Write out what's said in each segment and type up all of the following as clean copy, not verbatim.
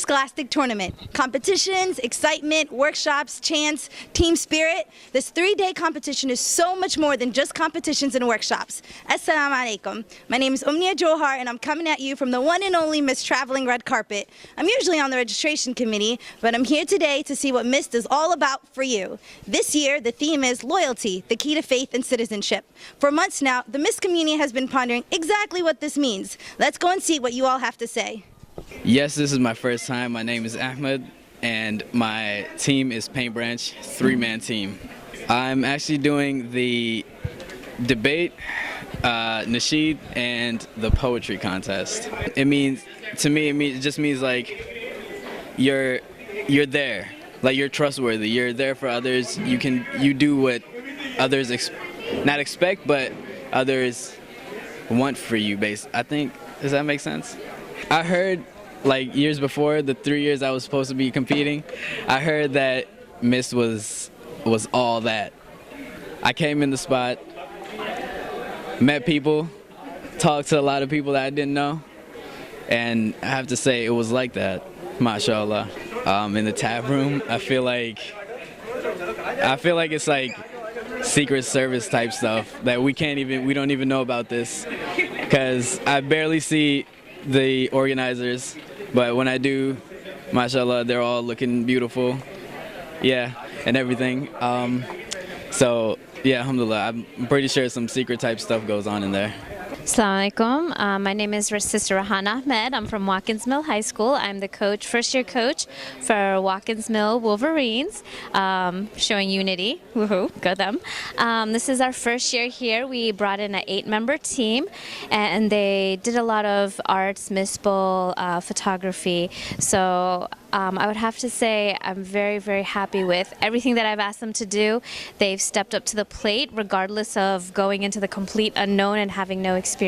Scholastic Tournament. Competitions, excitement, workshops, chants, team spirit. This 3-day competition is so much more than just competitions and workshops. Assalamu alaikum. My name is Umnia Johar and I'm coming at you from the one and only Miss Traveling Red Carpet. I'm usually on the registration committee, but I'm here today to see what Miss is all about for you. This year, the theme is loyalty, the key to faith and citizenship. For months now, the Miss community has been pondering exactly what this means. Let's go and see what you all have to say. Yes, this is my first time. My name is Ahmed, and my team is Paint Branch, 3-man team. I'm actually doing the debate, nasheed, and the poetry contest. It means, to me, it just means like you're there, like you're trustworthy. You're there for others. You do what others not expect, but others want for you. I think, does that make sense? I heard, like years before, the 3 years I was supposed to be competing, I heard that Miss was all that. I came in the spot, met people, talked to a lot of people that I didn't know, and I have to say it was like that, mashallah. In the tap room, I feel like it's like Secret Service type stuff that we don't even know about this, because I barely see the organizers, but when I do, mashallah, they're all looking beautiful, yeah, and everything. So yeah, alhamdulillah, I'm pretty sure some secret type stuff goes on in there. Assalamu alaikum. My name is Sister Rahana Ahmed. I'm from Watkins Mill High School. I'm the first-year coach for Watkins Mill Wolverines, showing unity. Woohoo, go them. This is our first year here. We brought in an 8-member team, and they did a lot of arts, MISPL, photography. So I would have to say I'm very, very happy with everything that I've asked them to do. They've stepped up to the plate regardless of going into the complete unknown and having no experience.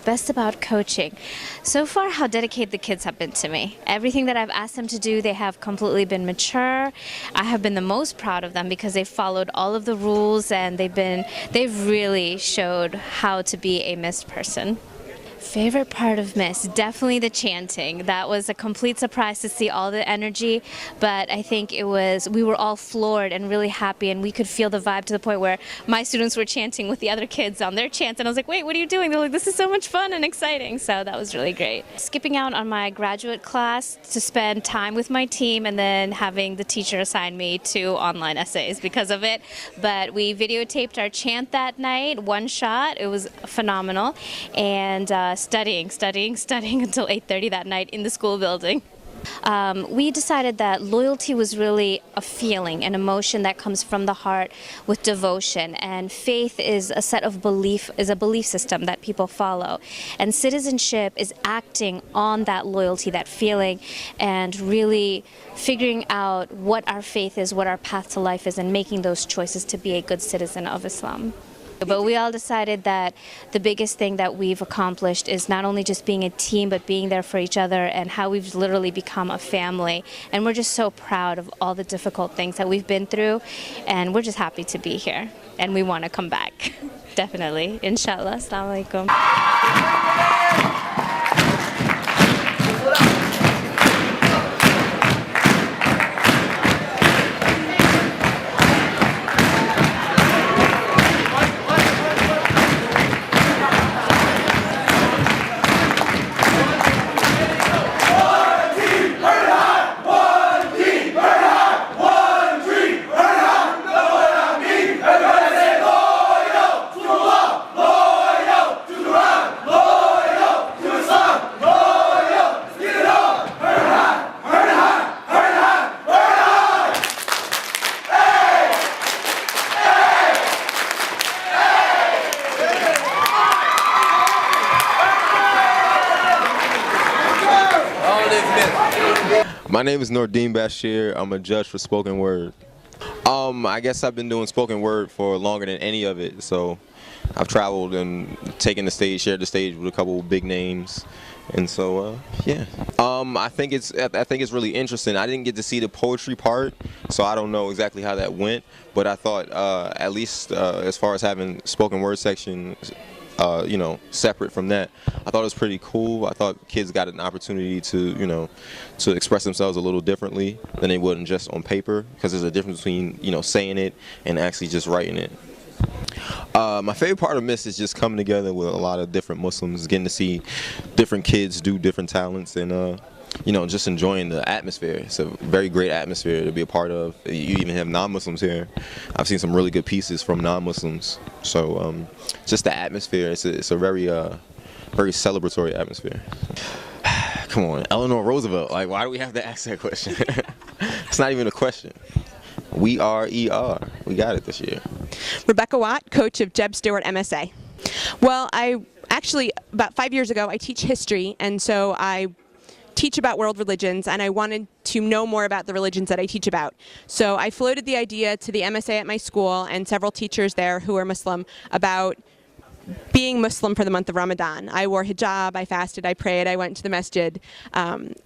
Best about coaching. So far, how dedicated the kids have been to me. Everything that I've asked them to do, they have completely been mature. I have been the most proud of them because they've followed all of the rules and they've really showed how to be a Miss person. Favorite part of Miss, definitely the chanting. That was a complete surprise to see all the energy, but I think we were all floored and really happy, and we could feel the vibe to the point where my students were chanting with the other kids on their chants, and I was like, wait, what are you doing? They're like, this is so much fun and exciting, so that was really great. Skipping out on my graduate class to spend time with my team and then having the teacher assign me 2 online essays because of it, but we videotaped our chant that night, one shot. It was phenomenal, and studying until 8:30 that night in the school building. We decided that loyalty was really a feeling, an emotion that comes from the heart with devotion, and faith is a belief system that people follow, and citizenship is acting on that loyalty, that feeling, and really figuring out what our faith is, what our path to life is, and making those choices to be a good citizen of Islam. But we all decided that the biggest thing that we've accomplished is not only just being a team, but being there for each other, and how we've literally become a family. And we're just so proud of all the difficult things that we've been through, and we're just happy to be here. And we want to come back, definitely, inshallah. Assalamu alaikum. My name is Nordeen Bashir. I'm a judge for spoken word. I guess I've been doing spoken word for longer than any of it, so I've traveled and taken the stage, shared the stage with a couple of big names, and so yeah. I think it's really interesting. I didn't get to see the poetry part, so I don't know exactly how that went, but I thought at least as far as having spoken word section separate from that. I thought it was pretty cool. I thought kids got an opportunity to to express themselves a little differently than they would just on paper, because there's a difference between saying it and actually just writing it. My favorite part of Miss is just coming together with a lot of different Muslims, getting to see different kids do different talents, and just enjoying the atmosphere. It's a very great atmosphere to be a part of. You even have non-Muslims here. I've seen some really good pieces from non-Muslims. So just the atmosphere, it's a very celebratory atmosphere. Come on, Eleanor Roosevelt. Like, why do we have to ask that question? It's not even a question. We are ER. We got it this year. Rebecca Watt, coach of Jeb Stewart MSA. Well, about 5 years ago, I teach history, and so I teach about world religions, and I wanted to know more about the religions that I teach about. So I floated the idea to the MSA at my school and several teachers there who are Muslim about being Muslim for the month of Ramadan. I wore hijab, I fasted, I prayed, I went to the masjid,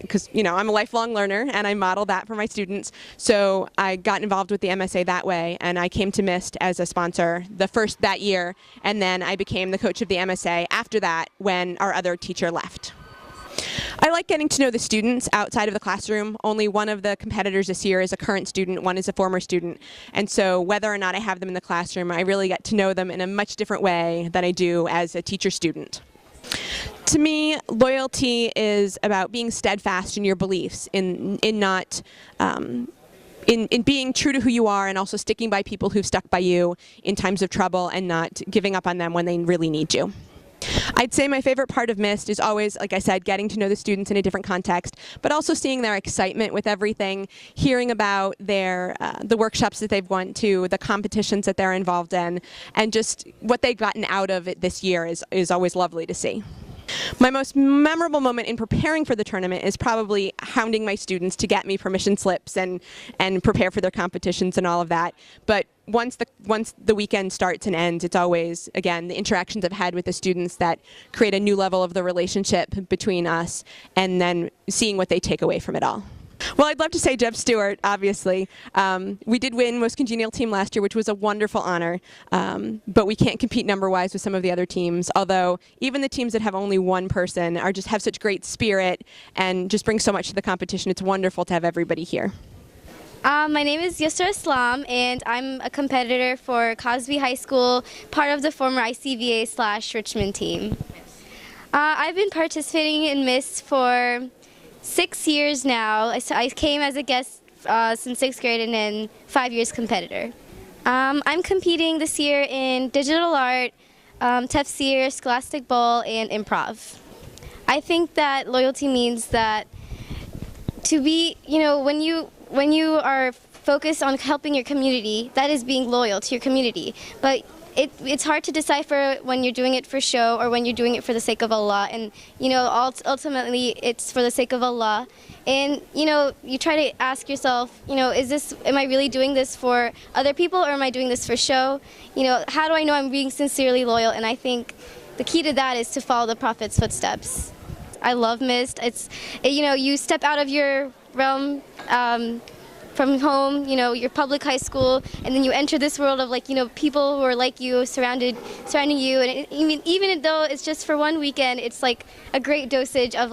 because I'm a lifelong learner and I model that for my students. So I got involved with the MSA that way, and I came to MIST as a sponsor that year, and then I became the coach of the MSA after that when our other teacher left. I like getting to know the students outside of the classroom. Only one of the competitors this year is a current student, one is a former student. And so whether or not I have them in the classroom, I really get to know them in a much different way than I do as a teacher-student. To me, loyalty is about being steadfast in your beliefs, in being true to who you are, and also sticking by people who've stuck by you in times of trouble and not giving up on them when they really need you. I'd say my favorite part of MIST is always, like I said, getting to know the students in a different context, but also seeing their excitement with everything, hearing about the workshops that they've went to, the competitions that they're involved in, and just what they've gotten out of it this year is always lovely to see. My most memorable moment in preparing for the tournament is probably hounding my students to get me permission slips and prepare for their competitions and all of that. But once the weekend starts and ends, it's always, again, the interactions I've had with the students that create a new level of the relationship between us, and then seeing what they take away from it all. Well, I'd love to say Jeb Stewart, obviously. We did win Most Congenial Team last year, which was a wonderful honor, but we can't compete number-wise with some of the other teams, although even the teams that have only one person have such great spirit and just bring so much to the competition. It's wonderful to have everybody here. My name is Yusra Islam, and I'm a competitor for Cosby High School, part of the former ICVA/Richmond team. I've been participating in MIST for 6 years now. I came as a guest since 6th grade, and then 5 years competitor. I'm competing this year in digital art, tafsir, scholastic ball, and improv. I think that loyalty means that to be, when you are focused on helping your community, that is being loyal to your community. But it's hard to decipher when you're doing it for show or when you're doing it for the sake of Allah. And ultimately it's for the sake of Allah. And you try to ask yourself, am I really doing this for other people, or am I doing this for show? How do I know I'm being sincerely loyal? And I think the key to that is to follow the Prophet's footsteps. I love MIST. You step out of your realm from home, your public high school, and then you enter this world of people who are like you, surrounding you, and even though it's just for one weekend, it's like a great dosage of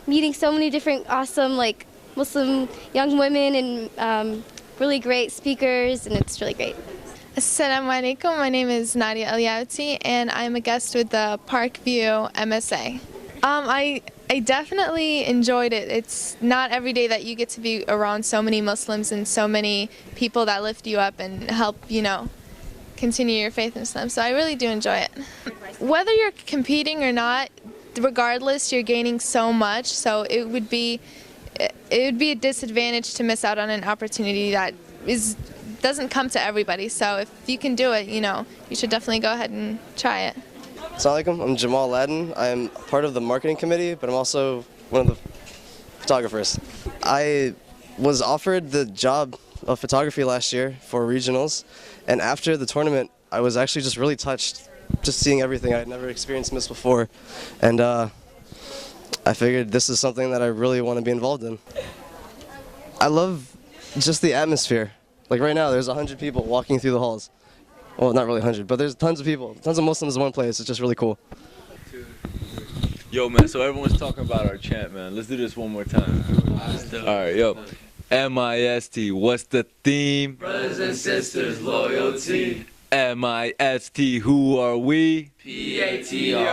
meeting so many different awesome Muslim young women and really great speakers, and it's really great. Assalamu alaikum. My name is Nadia Eliauti, and I'm a guest with the Parkview MSA. I definitely enjoyed it. It's not every day that you get to be around so many Muslims and so many people that lift you up and help, continue your faith in Islam. So I really do enjoy it. Whether you're competing or not, regardless, you're gaining so much. So it would be a disadvantage to miss out on an opportunity that doesn't come to everybody. So if you can do it, you should definitely go ahead and try it. Assalamu alaikum. I'm Jamal Aladdin. I'm part of the marketing committee, but I'm also one of the photographers. I was offered the job of photography last year for regionals, and after the tournament, I was actually just really touched, just seeing everything. I had never experienced MIST before, and I figured this is something that I really want to be involved in. I love just the atmosphere. Like right now, there's 100 people walking through the halls. Well, not really 100, but there's tons of people, tons of Muslims in one place. It's just really cool. Yo, man, so everyone's talking about our chant, man. Let's do this one more time. All right, yo. M-I-S-T, what's the theme? Brothers and sisters, loyalty. M-I-S-T, who are we? P-A-T-R-I-O-T.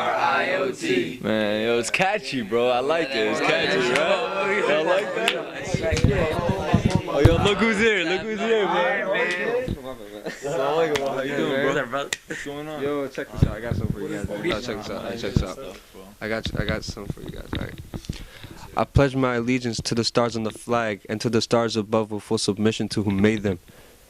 Man, yo, it's catchy, bro. I like it. It's catchy, right? Y'all like that? Oh, yo, look who's here. Look who's here, man. How you doing, bro? What's going on? Yo, check this out. I got something for you guys. Check this out. Check this out. I got something for you guys. All right. I pledge my allegiance to the stars on the flag and to the stars above with full submission to who made them,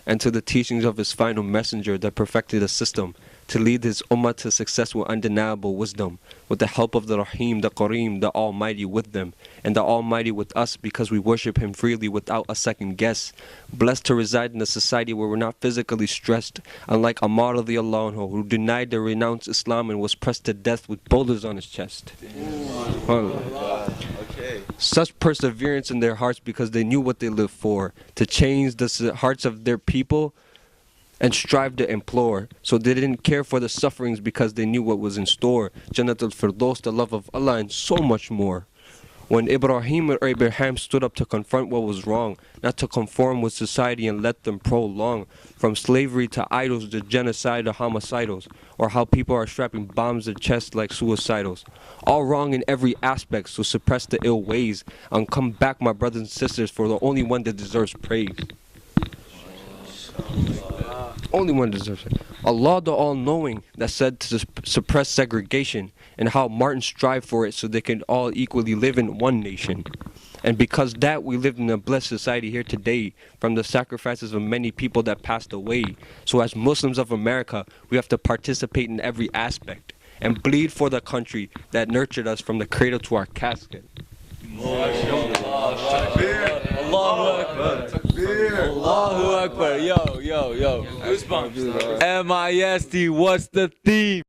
and to the teachings of his final messenger that perfected the system, to lead his ummah to success with undeniable wisdom, with the help of the Rahim, the Kareem, the Almighty with them, and the Almighty with us because we worship him freely without a second guess. Blessed to reside in a society where we're not physically stressed, unlike Ammar radiallahu anhu, who denied to renounce Islam and was pressed to death with boulders on his chest. Such perseverance in their hearts because they knew what they lived for, to change the hearts of their people and strive to implore. So they didn't care for the sufferings because they knew what was in store. Jannat al-Firdaus, the love of Allah, and so much more. When Abraham stood up to confront what was wrong, not to conform with society and let them prolong, from slavery to idols to genocide to homicidals, or how people are strapping bombs to chests like suicidals. All wrong in every aspect, so suppress the ill ways, and come back, my brothers and sisters, for the only one that deserves praise. Only one deserves it. Allah the All-Knowing that said to suppress segregation, and how Martin strived for it so they can all equally live in one nation. And because that, we live in a blessed society here today from the sacrifices of many people that passed away. So as Muslims of America, we have to participate in every aspect and bleed for the country that nurtured us from the cradle to our casket. Allahu Akbar. Allahu Akbar. Yo. Goosebumps. M-I-S-T, what's the theme?